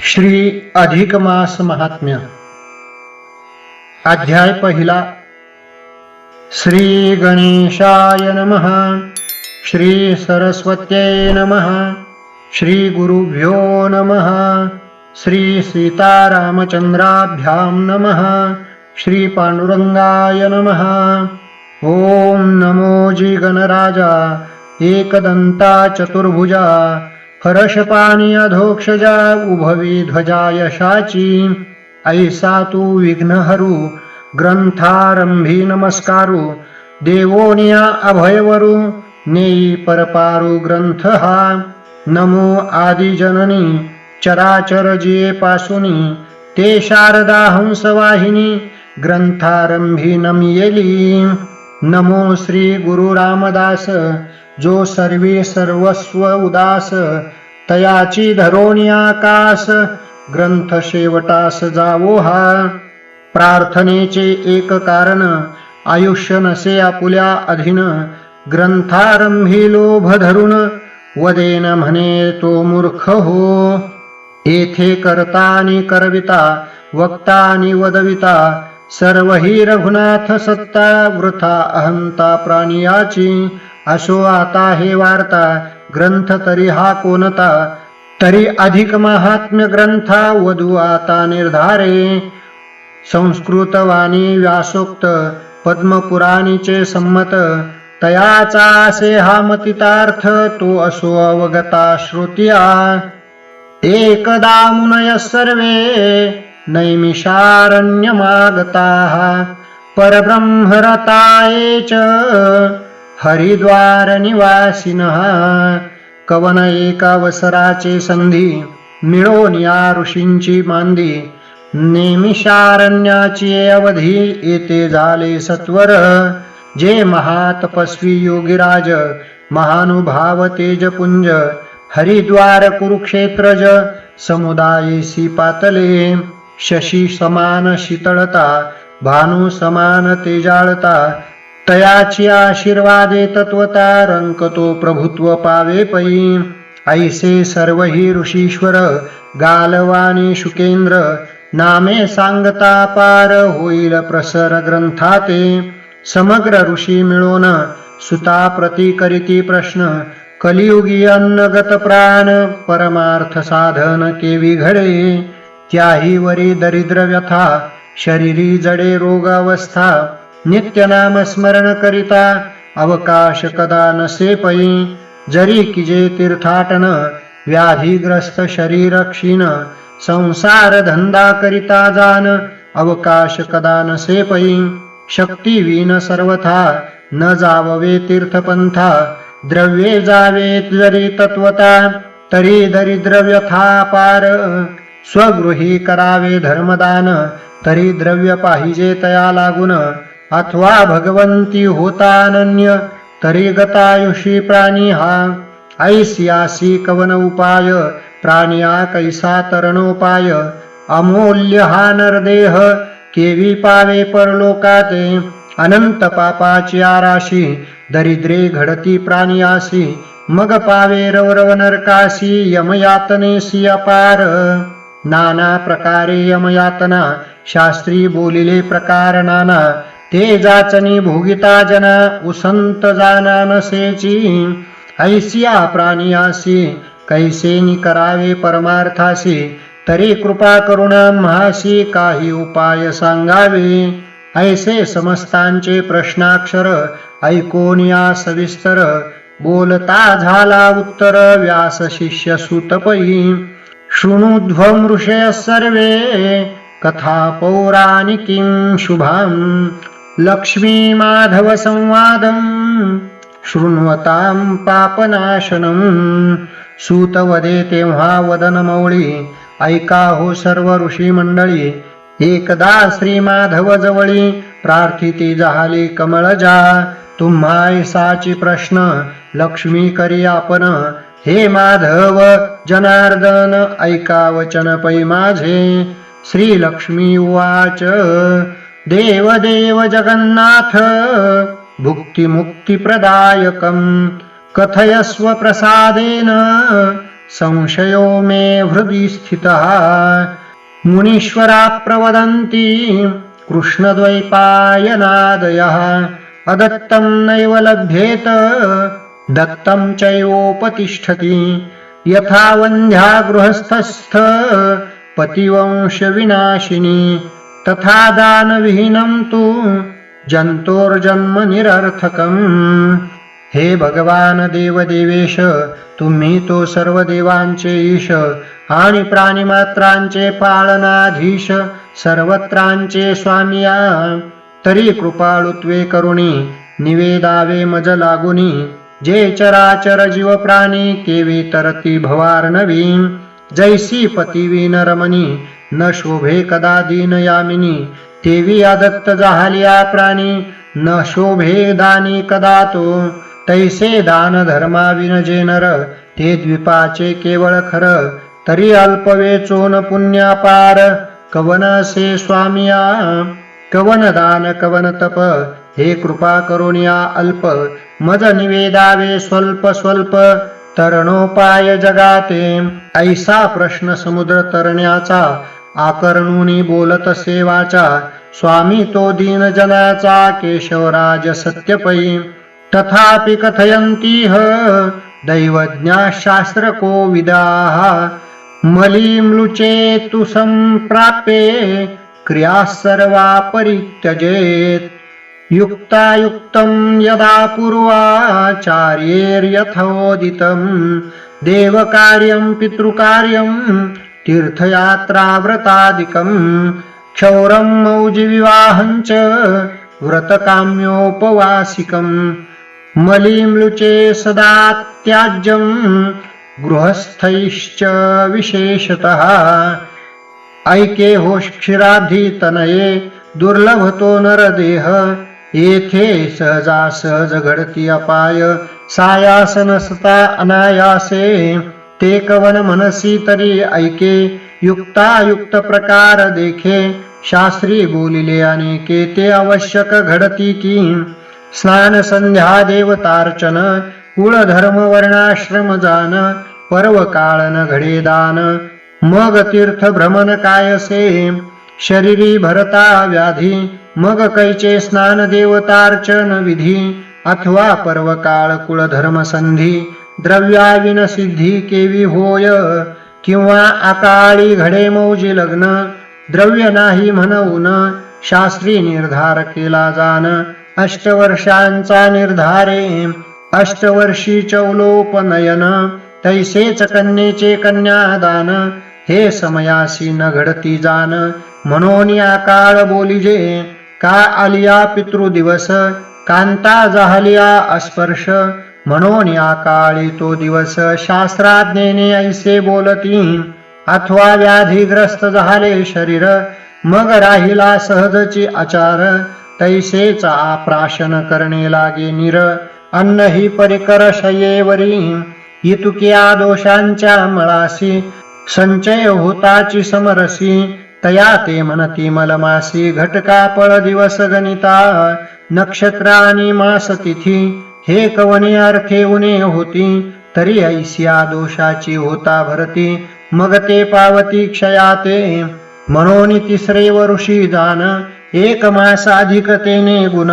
श्री अधिक मास महात्म्य अध्याय पहिला। श्री गणेशाय नमः। श्री सरस्वत्यै नमः। श्री गुरुभ्यो नमः। श्री सीतारामचंद्राभ्यां नमः। श्री पांडुरंगाय नमः। ओम नमो जी गणराजा एकदंता चतुर्भुजा हर्षपाणी अधोक्षजा उभवी ध्वजा यशाची ऐसा तू विघ्नहरु ग्रंथारंभी नमस्कारू देवोनिया अभयवरु नेई परपारू ग्रंथ हा नमो आदि जननी चराचर जिये पासुनी ते शारदा हंसवाहिनी ग्रंथारंभी नमियेली नमो श्री गुरु रामदास जो सर्वी सर्वस्व उदास तयाची धरोणी आकाश ग्रंथ शेवटास जावो हा प्रार्थनेचे एक कारण आयुष्य नसे आपुल्या अधीन ग्रंथारंभी लोभ धरून वदेन म्हणे तो मूर्ख हो येथे करता आणि करविता वक्ता आणि वदविता सर्व ही रघुनाथ सत्ता वृथा अहंता प्राणियाची असो आता हे वार्ता ग्रंथ तरी हा कोणता तरी अधिक महात्म्य ग्रंथा वधू आता निर्धारे संस्कृतवाणी व्यासोक्त पद्मपुराणीचे संमत तयाचा असे हा मतितार्थ तो असो अवगता श्रुतिया एकदा मुनय सर्वे नैमिषारण्यमागताः परब्रह्मरताये च हरिद्वार निवासिनः कवन एकावसराचे संधी मिळोन या ऋषींची मांदी नेमिषारण्याची अवधी येते झाले सत्वर जे महातपस्वी योगीराज महानुभाव तेजपुंज हरिद्वार कुरुक्षेत्रज समुदायेसी पातले शशी समान शीतळता भानु समान तेजाळता तयाची आशीर्वादे तत्वता रंकतो प्रभुत्व पावे पै ऐसे सर्व ही ऋषीश्वर गालवानी शुकेंद्र नामे सांगता पार होईल प्रसर ग्रंथाते समग्र ऋषी मिळून सुता प्रती करीती प्रश्न कलियुगी अन्नगत प्राण परमार्थ साधन केवी घडे त्याही वरी दरिद्र व्यथा शरीरी जडे रोग अवस्था नित्य नाम स्मरण करिता अवकाश कदा नसे पै जरी किजे तीर्थाटन व्याधिग्रस्त शरीर क्षीण संसार धंदा करिता जान अवकाश कदा नसे पै शक्तिवीन सर्वथा न जाववे तीर्थपंथा द्रव्ये जावेत जरी तत्वता तरी दरिद्र व्यथा पार स्वगृही करावे धर्मदान तरी द्रव्य पाहिजे तया लागून अथवा भगवंती होतानन्य तरी गतायुषी प्राणी हा ऐसियासी कवन उपाय प्राणिया कैसा तरणोपाय अमूल्य हा नरदेह केवी पावे परलोकाते अनंत पापाची आराशी दरिद्रे घडती प्राणियासी मग पावे रवरव नरकासी यमयातनेसी अपार नाना प्रकारे यमयातना शास्त्री बोलिले प्रकार नाना ते जाचनी भोगिता जना उसंत जाना नसेची ऐसिया प्राणियासी कैसेनी करावे परमार्थासी तरी कृपा करुणा महासी काही उपाय सांगावे ऐसे समस्तांचे प्रश्नाक्षर ऐकोनिया सविस्तर बोलता झाला उत्तर व्यास शिष्य सुतपई शृणुध्वं ऋषय सर्वे कथा पौराणिकीं शुभां लक्ष्मी माधव संवादं शृण्वतां पापनाशनं सूत वदे तेव्हा वदन मौळी ऐका हो सर्व ऋषी मंडळी एकदा श्री माधव जवळी प्रार्थिती झाली कमळजा तुम्हा साची प्रश्न लक्ष्मी करी आपण हे माधव जनार्दन ऐका वचन पै माझे श्री लक्ष्मी उवाच देव देव जगन्नाथ भुक्ती मुक्ती प्रदायकं कथयस्व प्रसादेन संशयो मे हृदि स्थितः मुनीश्वरा प्रवदन्ति कृष्णद्वैपायनादयः अदत्तं नैव लभ्येत दत्तं चैवोपतिष्ठति यथा वन्ध्या गृहस्थस्थ पतिवंशविनाशिनी तथा दानविहीनं तु जंतोर्जन्म निरर्थकम्। हे भगवान देवदेवेश, तुम्ही तो सर्व देवांचे ईश आणि प्राणिमात्रांचे पालनाधीश सर्वत्रांचे स्वामिया, तरी कृपाळुत्वे करुणी निवेदावे मज लागुनी जे चराचर जीव प्राणी केवी तरती भवार्णवी जैसी पतिवीन रमणी न शोभे कदा दीन यामिनी तेवी आदत्त जाहलिया प्राणी न शोभे दानी कदा तो तैसे दान धर्माविन जे नर ते द्वीपाचे केवळ खर तरी अल्प वेचोन पुण्यापार कवन से स्वामिया कवन दान कवन तप हे कृपा करुणिया अल्प मज निवेदावे स्वल्प स्वल्प तरणोपाय जगाते ऐसा प्रश्न समुद्र तरण्याचा आकर्णुनी बोलत सेवाचा स्वामी तो दीन जनाचा केशवराज सत्यपै तथापि कथयन्तीह दैवज्ञा शास्त्र कोविदाः मलीम्लुचेतु संप्राप्ये क्रिया सर्वा परित्यजेत् युक्तायुक्तं यदा पूर्वाचार्यैर्यथोदितं देवकार्यं पितृकार्यं तीर्थयात्राव्रतादिकं क्षौरं मौजिविवाहं च व्रतकाम्योपवासिकं मलीम्लुचे सदा त्याज्यं गृहस्थैश्च विशेषतः ऐके होश क्षीराब्धी तनये दुर्लभतो नरदेह येथे सहजासहज घडती अपाय सायास नसता अनायासे ते कवन मनसी तरी ऐके युक्तायुक्त प्रकार देखे शास्त्री बोलिले अनेके ते आवश्यक घडती की स्नान संध्या देवतार्चन कुळ धर्म वर्णाश्रम जान पर्व काळन घडे दान मग तीर्थ भ्रमण कायसे शरीरी भरता व्याधी मग कैचे स्नान देवतार्चन विधी अथवा पर्व काळ कुळ धर्म संधी द्रव्याविन सिद्धी केवी होय किंवा अकाळी घडे मौजी लग्न द्रव्य नाही म्हणून शास्त्री निर्धार केला जान अष्टवर्षांचा निर्धारे अष्टवर्षी चौलोपनयन तैसेच कन्येचे कन्यादान हे समयासी न घडती जान म्हणून या काळ बोलिजे का आलिया पितृदिवस कांता जाहलिया अस्पर्श म्हणून या काळी तो दिवस शास्त्राज्ञेने ऐसे बोलती अथवा व्याधीग्रस्त झाले शरीर मग राहिला सहजची आचार तैसेच आप्राशन करणे लागे निर अन्न ही परिकर शयेवरी इतुक्या दोषांच्या मळासी संचय होताची समरसी तया ते म्हणती मलमासी घटका पळ दिवस गणिता नक्षत्र आणि मास तिथी हे कवने अर्थे उणे होती तरी ऐसिया दोषाची होता भरती मग ते पावती क्षयाते म्हणून तिसरे वरुषी जान एक मास अधिकतेने गुण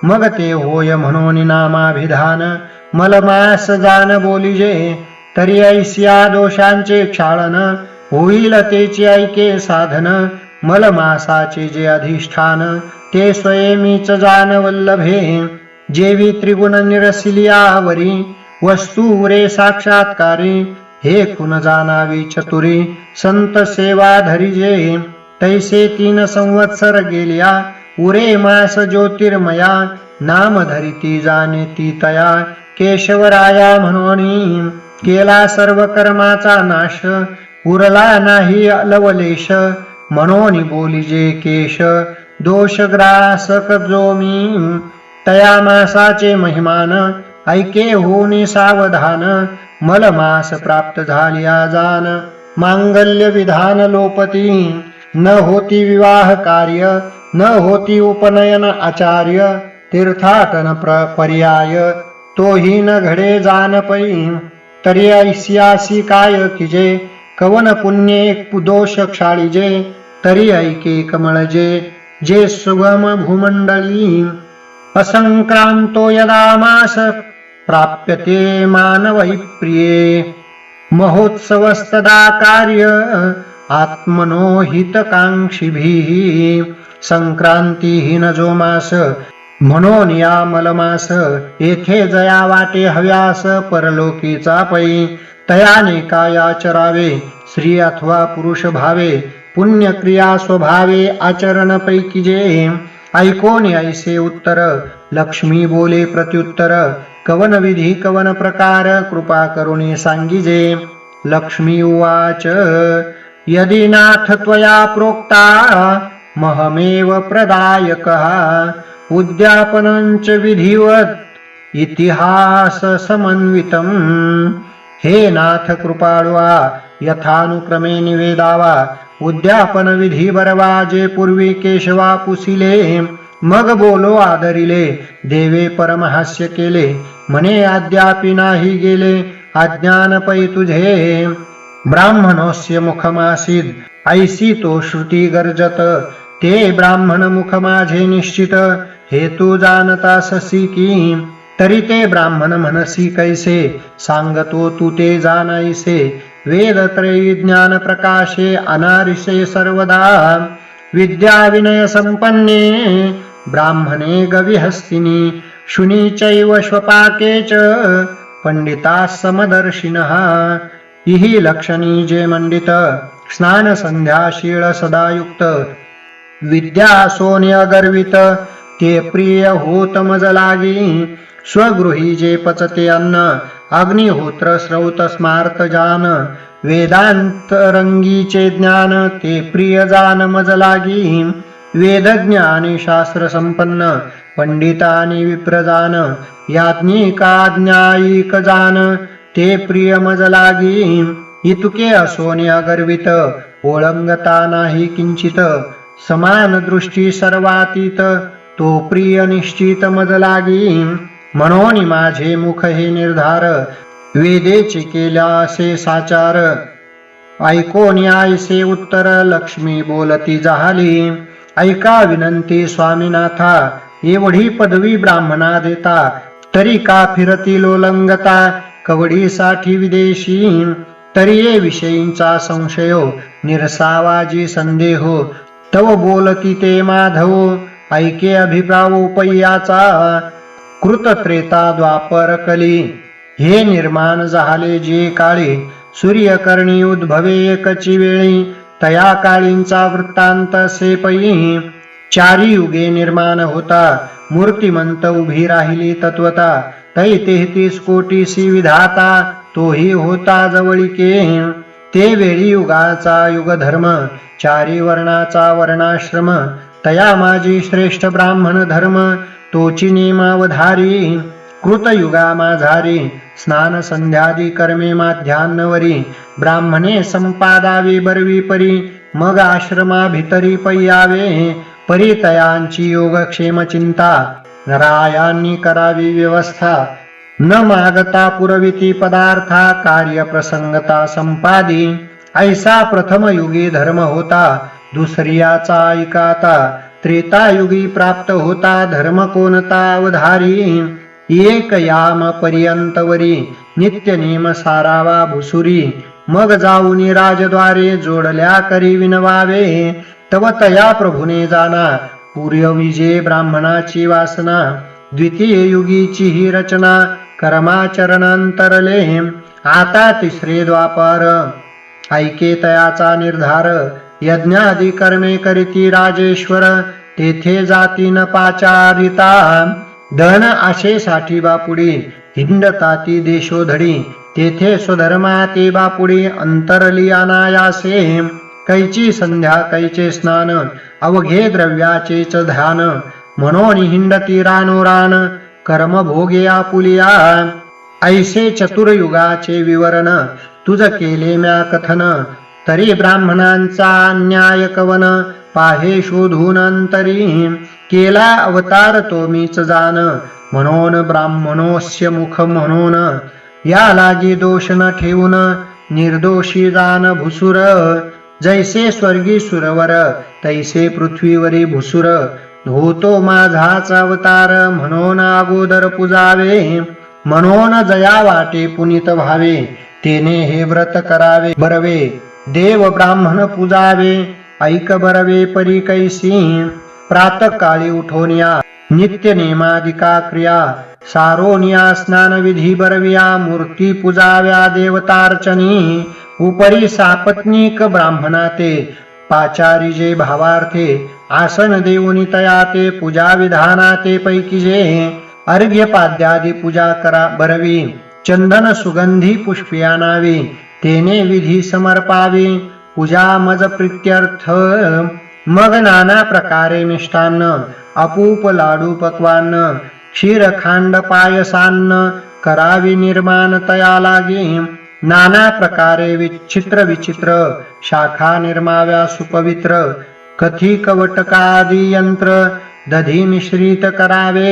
मग ते होय म्हणून नामाभिधान मलमास जान बोलिजे तरी ऐसिया दोषांचे क्षाळन होईल तेची ऐके साधन मलमासाचे जे अधिष्ठान ते स्वयमीच जान वल्लभे जेवी त्रिगुण निरसिलियावरी वस्तू रे साक्षात्कारी हे कुण जानावी चतुरी संत सेवा धरिजे तैसे 3 संवत्सर गेल्या उरे मास ज्योतिर्मया नाम धरिती जाणे ती तया केशवराया म्हणून केला सर्व कर्माचा नाश उरला नाही लवलेश म्हणून बोलिजे केश दोषग्रासक जो मी तया मासाचे महिमान ऐके होनी सावधान मलमास प्राप्त झालिया जान मांगल्य विधान लोपती न होती विवाह कार्य न होती उपनयन आचार्य तीर्थाटन पर्याय तोही न घडे जान पै तरी ऐसियासी काय किजे, कवन पुण्ये दोष क्षाळीजे, तरी ऐके कमळजे, जे सुगम भूमंडळी, असंक्रांतो यदा मास प्राप्यते मानवै प्रिये, महोत्सवस्तदा कार्य आत्मनो हितकांक्षिभिः, संक्रांतीहीन जो मास म्हणून या मलमास, येथे जया वाटे हव्यास परलोकीचा पै, तयाने काय आचरावे स्त्री अथवा पुरुष भावे, पुण्यक्रिया स्वभावे आचरण पैकी जे, ऐकोन ऐसे उत्तर लक्ष्मी बोले प्रत्युत्तर, कवन विधी कवन प्रकार कृपा करुणी सांगिजे, लक्ष्मी उवाच यदि नाथ त्वया प्रोक्ता महमेव प्रदायकः, उद्यापनंच विधिवत इतिहास समन्वितम्, हे नाथ कृपाळुआ यथानुक्रमे निवेदावा, उद्यापन विधी बरवा जे पूर्वी केशवा पुसिले, मग बोलो आदरिले देवे परमहास्य केले, म्हणे अद्यापि नाही गेले अज्ञान पै तुझे, ब्राह्मणोस्य मुखमासीद ऐसी तो श्रुती गर्जत, ते ब्राह्मण मुख माझे निश्चित, हे तू जाणताससी की, तरी ते ब्राह्मण म्हणसी कैसे, सांगतो तू ते जाणायसे, वेद त्रयी ज्ञान प्रकाशे अनारिसे सर्वदा, विद्या विनय संपन्ने ब्राह्मणे गविहस्तिनी, शुनीचैव श्वपाके च पंडिता समदर्शिनः, इहि लक्षणी जे मंडित, स्नान संध्या शीळ सदायुक्त, विद्या सोन्य गर्वित, ते प्रिय होत मज लागी, स्वगृही जे पचते अन्न, अग्निहोत्र श्रौत स्मार्त जान, वेदांत रंगीचे ज्ञान, ते प्रिय जान मज लागी, वेदज्ञानी शास्त्र संपन्न पंडितानी विप्रजान, याज्ञिकाज्ञायिक जान, ते प्रिय मज लागी, इतुके असोने अगर्वित, ओळंगता नाही किंचित, समान दृष्टी सर्वातीत, तो प्रिय निश्चित मज लागी, म्हणून माझे मुख हे निर्धार, वेदेचे केल्यासे साचार, ऐकोन ऐसे उत्तर लक्ष्मी बोलती जाहली, ऐका विनंती स्वामीनाथा, एवढी पदवी ब्राह्मणा देता, तरी का फिरती लोलंगता, कवडीसाठी विदेशी, तरी ये विषयींचा संशयो, निरसावाजी संदेहो, तव बोलती ते माधव, ऐके अभिप्रावोपयाचा, कृत त्रेता द्वापर कली, हे निर्माण झाले जे काळी, सूर्यकर्णी उद्भवे एकची वेळी, तया काळींचा वृत्तांत से पै, चारी युगे निर्माण होता, मूर्तिमंत उभी राहिली तत्वता, तै 33 कोटीसी विधाता, तोही होता जवळिके, ते वेळी युगाचा युगधर्म, चारी वर्णाचा वर्णाश्रम, तया माझी श्रेष्ठ ब्राह्मण धर्म, तोची नेमावधारी, कृतयुगा माझारी, स्नान संध्यादी कर्मे माध्यान्नवरी, ब्राह्मणे संपादावी बरवी परी, मग आश्रमा भितरी पय्यावे, परितयांची योगक्षेम चिंता, रायांनी करावी व्यवस्था, न मागता पुरविती पदार्था, कार्य प्रसंगता संपादी, ऐसा प्रथम युगी धर्म होता, दुसऱ्याचा ऐकाता, त्रेतायुगी प्राप्त होता धर्म कोणता अवधारी, एक याम पर्यंतवरी, नित्य नेम सारावा भुसुरी, मग जाऊनी राजद्वारे, जोडल्या करी विनवावे, तव तया प्रभुने जाना, पूर्वविजे ब्राह्मणाची वासना, द्वितीय युगीची ही रचना, कर्माचरणांतरले, आता तिसरे द्वापर, ऐके तयाचा निर्धार, यज्ञादी कर्मे करीती राजेश्वर, तेथे जाती न पाचारिता, धन आशेसाठी बापुडी, हिंडताती देशोधडी, तेथे स्वधर्मा ते बापुडी, अंतरली अनायासे, कैची संध्या कैचे स्नान, अवघे द्रव्याचेच ध्यान, म्हणून हिंडती रानोरान, कर्म भोगे आपुलिया, ऐसे चतुर्युगाचे विवरण, तुझ केले म्या कथन, तरी ब्राह्मणांचा न्याय कवन, पाहे शोधून अंतरी, केला अवतार तो मीच जान, म्हणून ब्राह्मणोस्य मुख म्हणून, या लागी दोष न ठेवून निर्दोषी जान भुसुर जैसे स्वर्गी सुरवर तैसे पृथ्वीवरी भुसुर होतो माझाच अवतार म्हणून अगोदर पूजावे म्हणून जया वाटे पुनीत व्हावे तेने हे व्रत करावे बरवे देव ब्राह्मण पूजावे ऐक बरवे परी कैसी प्रातःकाळी उठोनिया नित्य नेमादिका क्रिया सारोनिया स्नान विधी बरविया मूर्ती पूजाव्या देवतार्चनी उपरी सापत्नीक ब्राह्मणा ते पाचारी जे भावार्थे आसन देऊनी तया ते पूजा विधाना ते पैकी जे अर्घ्य पाद्यादी पूजा करा बरवी चंदन सुगंधी पुष्पे आणावी तेने विधी समर्पावे पूजा मज प्रीत्यर्थ मग नाना प्रकारे मिष्टान्न अपूप लाडू पक्वान्न क्षीरखांड पायसान्न करावी निर्माण तया लागे नाना प्रकारे विचित्र विचित्र शाखा निर्माव्या सुपवित्र कथी कवटकादी यंत्र दधी मिश्रित करावे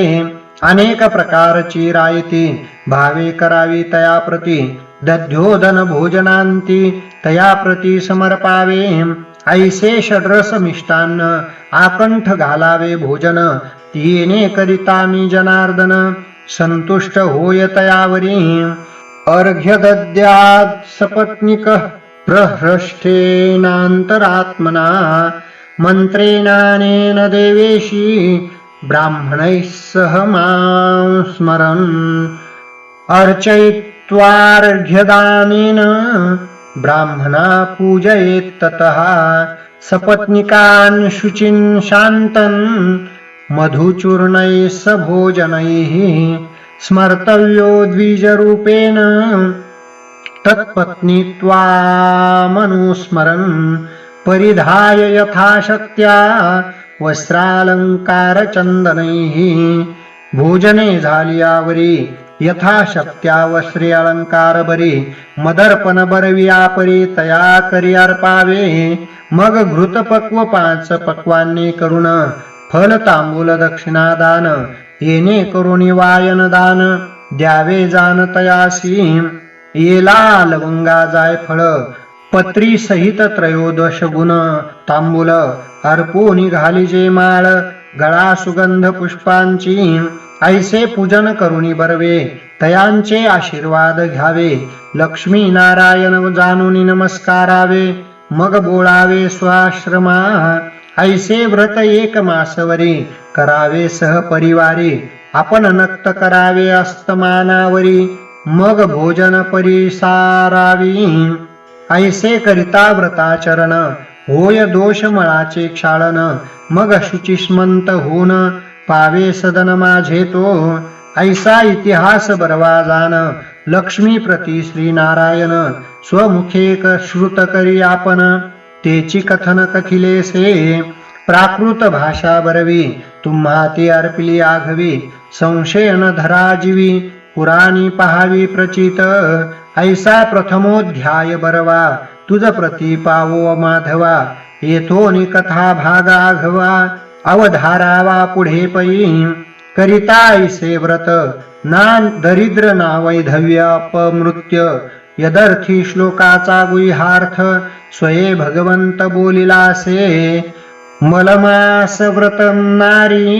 अनेक प्रकारची रायती भावे करावी तया प्रती दध्योदन भोजनांती तया प्रती समर्पावे ऐसे षड्रस मिष्टान्न आकंठ घालावे भोजन तिने करिता मी जनार्दन संतुष्ट होय तयावरी अर्घ्य दद्यात् सपत्निक प्रहृष्टेनान्तरात्मना मंत्रेणानेन देवेशी ब्राह्मणैः सह मां स्मरन् अर्चयित्वार्घ्यदानेन ब्राह्मणा पूजयेत् ततः सपत्निकान् शुचिन् शान्तन् मधुचूर्णैः स भोजनैः स्मर्तव्यो द्विजरूपेण तत्पत्नीत्वामनुस्मरन् परिधाय यथाशक्त्या वस्त्रालंकारचंदनैः भोजने झालियावरी यथाशक्त्या वस्त्रे अलंकार बरी मदर्पण बरविया परी तया करी अर्पावे मग घृतपक्व 5 पक्वान्ने करुण फल तांबूल दक्षिणादान येणे करुणी वायन दान द्यावे जान तयासी येला लवंगा जायफळ पत्री सहित 13 गुण तांबूल अर्पोनी घालिजे माळ गळा सुगंध पुष्पांची ऐसे पूजन करुणी बरवे तयांचे आशीर्वाद घ्यावे लक्ष्मी नारायण जाणून नमस्कारावे मग बोलावे स्वाश्रमा ऐसे व्रत 1 मासवरी करावे सहपरिवारी आपण नक्त करावे अस्तमानावरी मग भोजन परिसारावी ऐसे करिता व्रताचरण होय दोष मळाचे क्षाळन मग शुचिष्मंत होऊन पावे सदन माझे तो ऐसा इतिहास बरवा जान लक्ष्मी प्रती श्री नारायण स्वमुखे श्रुत करी आपण तेची कथन कथिलेसे प्राकृत भाषा बरवी तुम्हा ती अर्पिली आघवी संशय न धरा जीवी पुराणी पहावी प्रचित ऐसा प्रथमोध्याय बरवा तुझ प्रती पावो माधवा येथोनी कथा भागाघवा अवधारावा पुढे पै करिता ऐसे व्रत ना दरिद्र ना वैधव्य अपमृत्य यदर्थी श्लोकाचा गुह्यार्थ स्वये भगवंत बोलिलासे मलमास व्रत नारी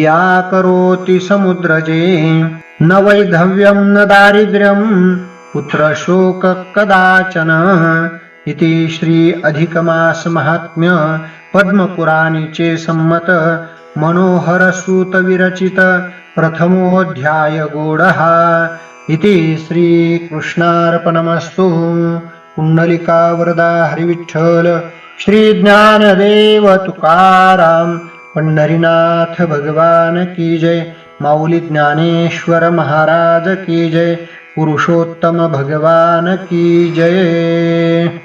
या करोति समुद्रजे न वैधव्यं न दारिद्र्यं पुत्र शोक कदाचन इति श्री अधिकमास महात्म्य पद्मपुराणीचे संमत मनोहर सूत विरचित प्रथमोध्याय गोडः इति श्री कृष्णार्पणमस्तु। पुंडलिका वरदा हरिविठ्ठल श्री ज्ञानदेव तुकाराम पंढरीनाथ भगवान की जय। माऊली ज्ञानेश्वर महाराज की जय। पुरुषोत्तम भगवान की जय।